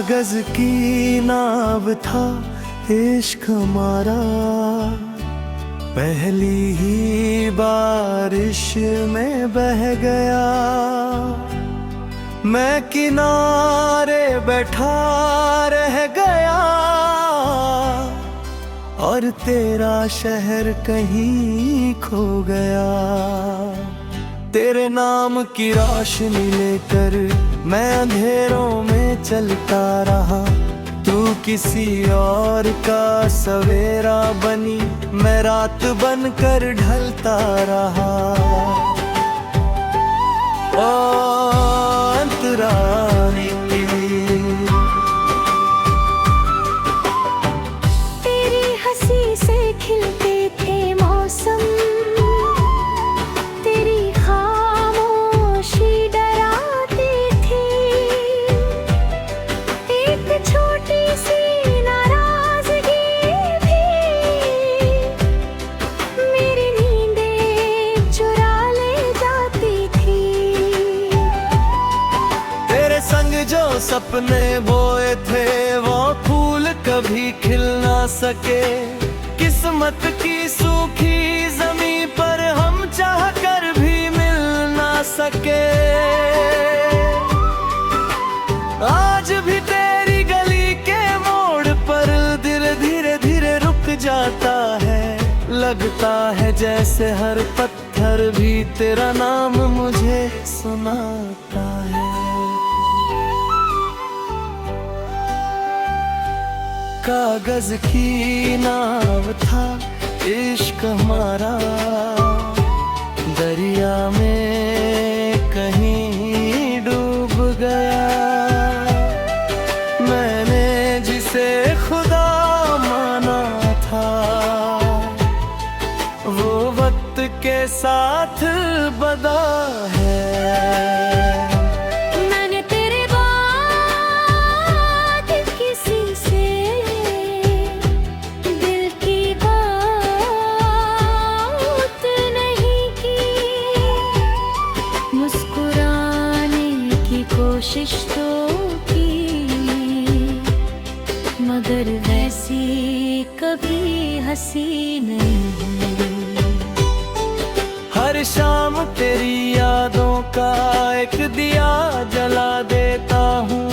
कागज की नाव था इश्क हमारा, पहली ही बारिश में बह गया। मैं किनारे बैठा रह गया और तेरा शहर कहीं खो गया। तेरे नाम की रोशनी लेकर मैं अंधेरों में चलता रहा, तू किसी और का सवेरा बनी, मैं रात बनकर ढलता रहा। ओ अंतरानी तेरी हंसी से खिलते थे मौसम, तेरी खामोशी डराती थी। एक छोटी सी नाराजगी भी मेरी नींदें चुरा ले जाती थी। तेरे संग जो सपने बोए थे वो फूल कभी खिल ना सके। किस्मत की सूखी जमीन पर हम चाह कर भी मिल ना सके। आज भी तेरी गली के मोड़ पर दिल धीरे धीरे रुक जाता है, लगता है जैसे हर पत्थर भी तेरा नाम मुझे सुनाता है। कागज की नाव था इश्क हमारा, दरिया में कहीं डूब गया। मैंने जिसे खुदा माना था वो वक्त के साथ बदा है। कोशिश तो की मगर वैसी कभी हंसी नहीं। हर शाम तेरी यादों का एक दिया जला देता हूँ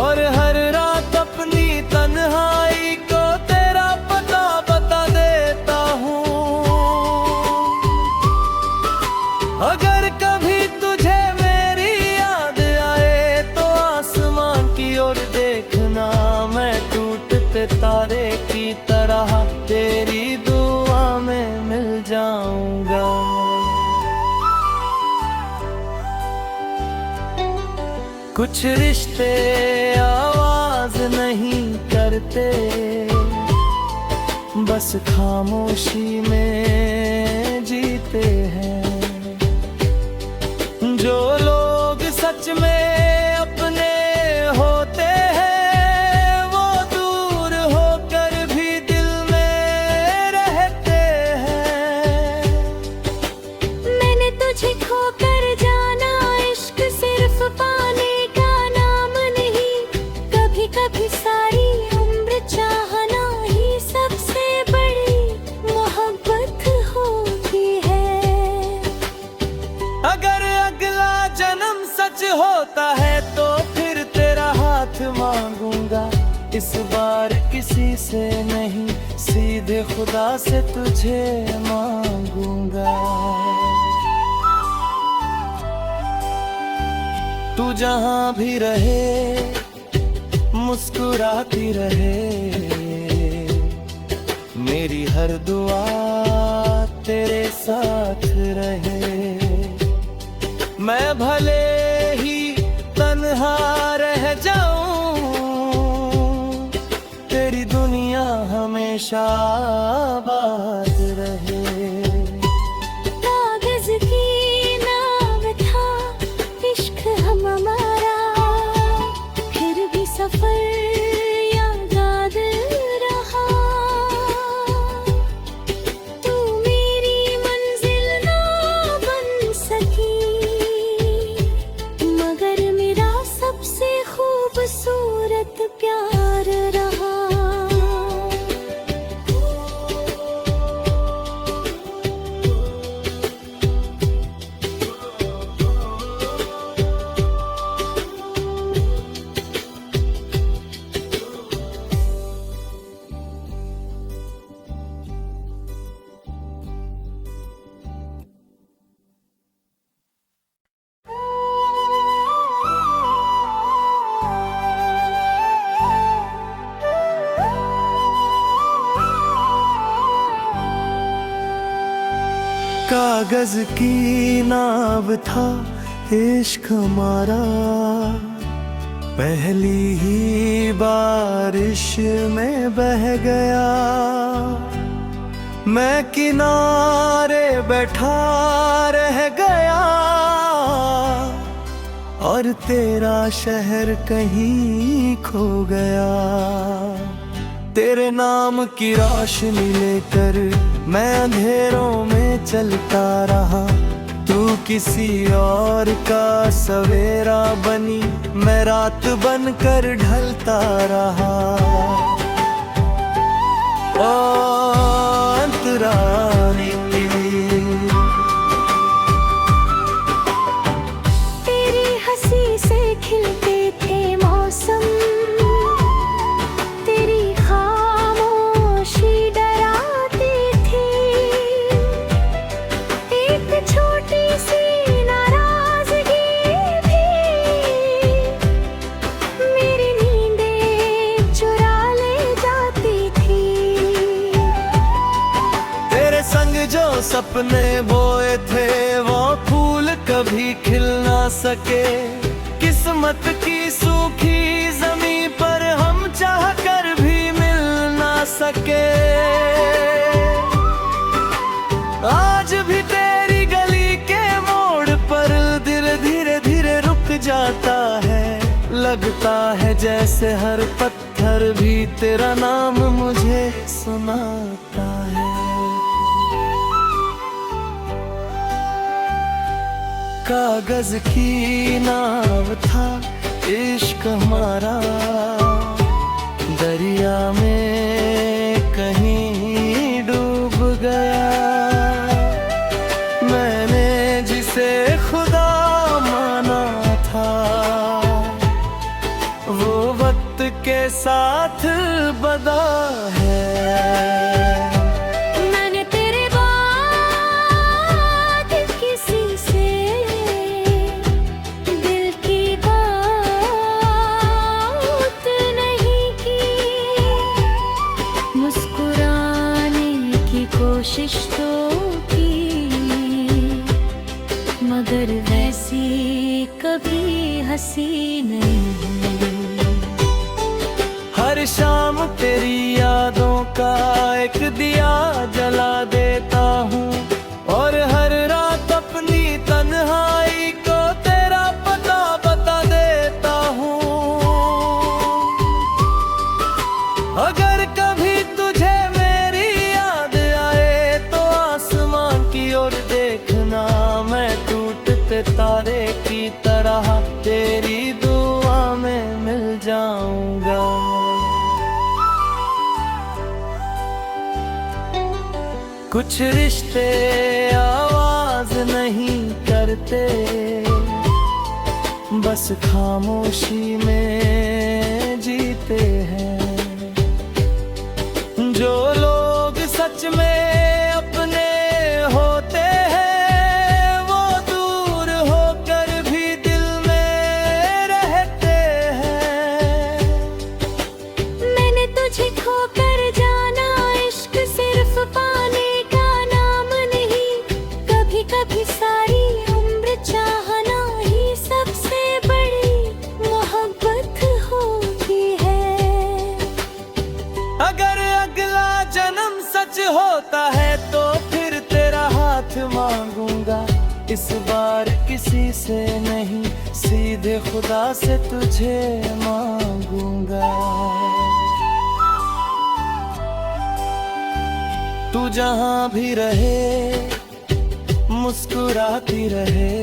और हर रात अपनी तन्हाई को तेरा पता बता देता हूँ। अगर कभी तुझे देखना, मैं टूटते तारे की तरह तेरी दुआ में मिल जाऊंगा। कुछ रिश्ते आवाज नहीं करते, बस खामोशी में जीते हैं। जो लोग सच में अपने होते हैं वो दूर होकर भी दिल में रहते हैं। मैंने तुझे खोकर जाना, इश्क सिर्फ पाने का नाम नहीं। कभी कभी सारी उम्र चाहना ही सबसे बड़ी मोहब्बत होती है। अगर अगला जन्म सच होता है तो फिर तेरा हाथ मांगूंगा। इस बार किसी से नहीं, सीधे खुदा से तुझे मांगूंगा। तू जहां भी रहे मुस्कुराती रहे, मेरी हर दुआ तेरे साथ रहे। मैं भले ही तन्हा रह जाऊं, तेरी दुनिया हमेशा आबाद रहे। कागज की नाव था इश्क हमारा, फिर भी सफर याद रहा। तू मेरी मंजिल ना बन सकी, मगर मेरा सबसे खूबसूरत कागज की नाव था इश्क हमारा, पहली ही बारिश में बह गया। मैं किनारे बैठा रह गया और तेरा शहर कहीं खो गया। तेरे नाम की रोशनी लेकर मैं अंधेरों में चलता रहा, तू किसी और का सवेरा बनी, मैं रात बनकर ढलता रहा। ओ अंतरानी तेरी हंसी से खिलते थे मौसम, तेरी खामोशी डराती थी। एक छोटी सी नाराजगी भी मेरी नींदें चुरा ले जाती थी। तेरे संग जो सपने बोए थे वो फूल कभी खिल ना सके। किस्मत की सूखी जमीन पर हम चाह कर भी मिल ना सके। आज भी तेरी गली के मोड़ पर दिल धीरे धीरे रुक जाता है। लगता है जैसे हर पत्थर भी तेरा नाम मुझे सुनाता है। कागज की नाव था इश्क हमारा, दरिया में कहीं डूब गया। मैंने जिसे खुदा माना था वो वक्त के साथ बदा है। कोशिश तो की मगर वैसी कभी हंसी नहीं। हर शाम तेरी यादों का एक दिया जला देता हूँ और हर रात अपनी तन्हाई को तेरा पता बता देता हूँ। अगर कभी तुझे देखना, मैं टूटते तारे की तरह तेरी दुआ में मिल जाऊंगा। कुछ रिश्ते आवाज नहीं करते, बस खामोशी में जीते हैं। जो लोग सच में अपने होते हैं वो दूर होकर भी दिल में रहते हैं। मैंने तुझे खोकर जाना, इश्क सिर्फ पाने का नाम नहीं। कभी कभी सारी उम्र चाहना ही सबसे बड़ी मोहब्बत होती है। अगर अगला जन्म सच होता है तो फिर तेरा हाथ मांगूंगा। इस बार किसी से नहीं, सीधे खुदा से तुझे मांगूंगा। तू जहां भी रहे मुस्कुराती रहे,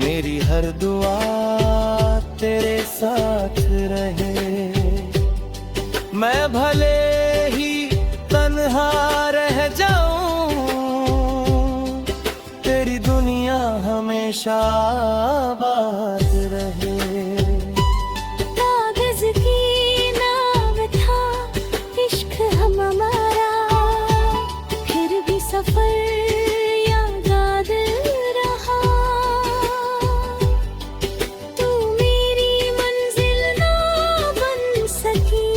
मेरी हर दुआ तेरे साथ रहे। मैं भले ही तन्हा रह जाऊं, तेरी दुनिया हमेशा आबाद रहे। कागज की नाव था इश्क हमारा, फिर भी सफर याद रहा। तू मेरी मंजिल ना बन सकी,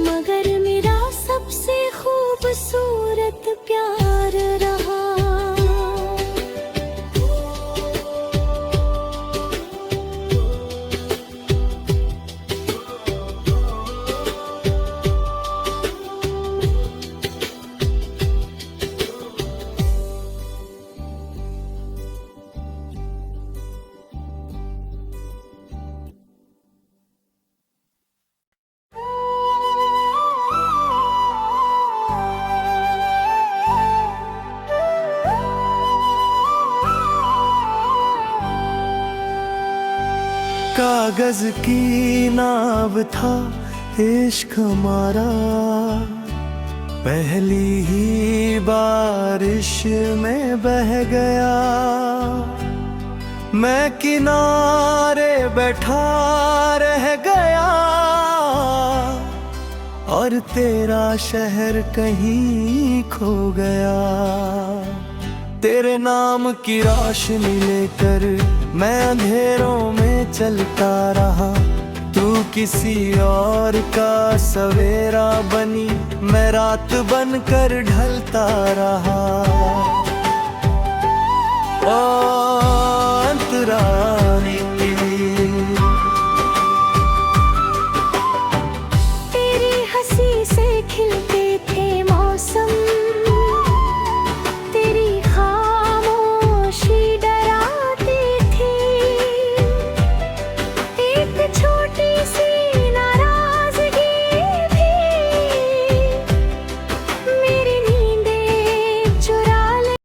मगर मेरा सबसे खूबसूरत कागज की नाव था इश्क हमारा, पहली ही बारिश में बह गया। मैं किनारे बैठा रह गया और तेरा शहर कहीं खो गया। तेरे नाम की रोशनी लेकर मैं अंधेरों में चलता रहा, तू किसी और का सवेरा बनी, मैं रात बनकर ढलता रहा।